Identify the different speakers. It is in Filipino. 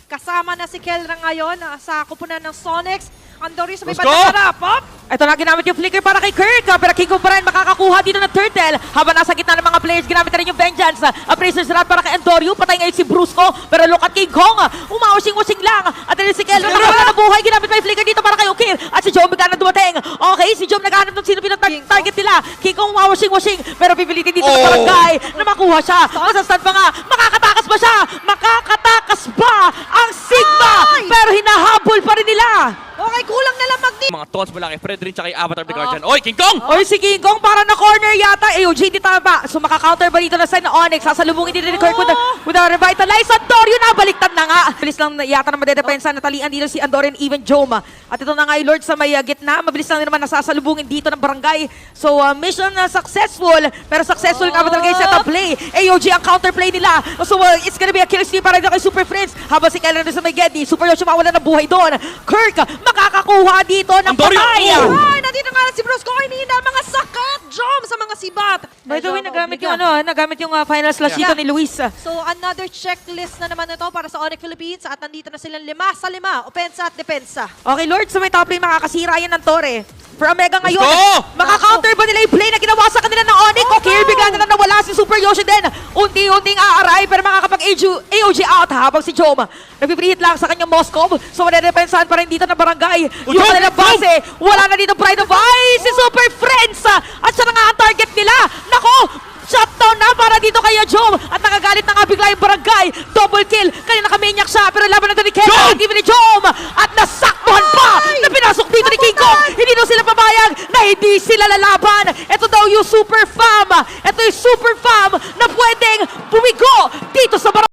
Speaker 1: Kasama na si Kelra ngayon sa kupunan ng Sonics. Andori sa may
Speaker 2: Let's go!
Speaker 1: bandang harap.
Speaker 3: Ito na ginamit yung flicker para kay Kirk. Pero King Kong pa rin makakakuha dito ng turtle. Habang nasa gitna ng mga players, ginamit na rin yung vengeance. Appraiser's Rat para kay Andorio. Patay ngayon si Brusco. Pero look at King Kong. Umawashing-washing lang. At rin si Kelra nakawala ng buhay. Ginamit pa yung flicker dito para kay Okir. At si Joe bigla na dumating. Okay, si Joe naghahanap ng sino pinag-target nila. King Kong umawashing-washing. Pero pipilitin dito ng barangay na makuha siya. Masastun pa nga. Makakatakas ba siya? Makakatakas ba ang Sigma? Pero hinahabol pa rin nila.
Speaker 1: Okay, kulang na lang Magni.
Speaker 2: Mga taunts mula kay Fredrin tsaka kay Avatar the Guardian. Oy, King Kong!
Speaker 3: Oy, si King Kong para na corner yata. AOG, di tama. So makaka-counter ba dito na side na Onyx? Sasalubungin din ni Kirk with a revitalize. Andorio na, baliktad na nga. Bilis lang yata na madedepensa. Natalian dito si Andorio and even Joma. At ito na nga yung Lord sa may gitna. Mabilis lang din naman nasasalubungin dito ng barangay. So mission successful. Pero successful nga ba talaga yung setup play? AOG ang counterplay nila. So it's gonna be a kill steal para dito kay Super Friends. Habang si Kelly sa may Geddy. Super Yoshi mawala ng buhay doon. Kirk makakakuha dito ng patay.
Speaker 1: Ay, nandito nga si Brusco. Hinihina ang mga sakat. Jom sa mga sibat.
Speaker 3: By the way, nagamit yung final slash dito ni Luis.
Speaker 1: So another checklist na naman ito para sa Onyx Philippines. At nandito na silang 5 sa 5. Opensa at depensa.
Speaker 3: Okay, Lord, sa may top lane makakasira yan ng Torre. For Omega ngayon,
Speaker 2: go!
Speaker 3: maka-counter ba nila yung play na ginawa sa kanila ng Onyx? Okay, bigla na nawala si Super Yoshi din. Unti-unting aaray, pero makakapag-AOG out habang si Jom. Nagpiprihit lang sa kanyang Moskov. So, madedepensahan pa rin dito ng barangay. Yung kanilang base, wala na dito Pride of Ice, si Super Friends. At siya na nga ang target nila. Nako! Shutdown na para dito kay Jom. At nakagalit na nga bigla yung barangay. Double kill. Kanina kamanyak siya. Pero laban na ito ni Kelly. Hindi ni Jom. At nasaktuhan pa na pinasok dito ni King Kong. Hindi daw sila pabayag na hindi sila lalaban. Ito daw yung Super Fam. Ito yung Super Fam na pwedeng bumigo dito sa barangay.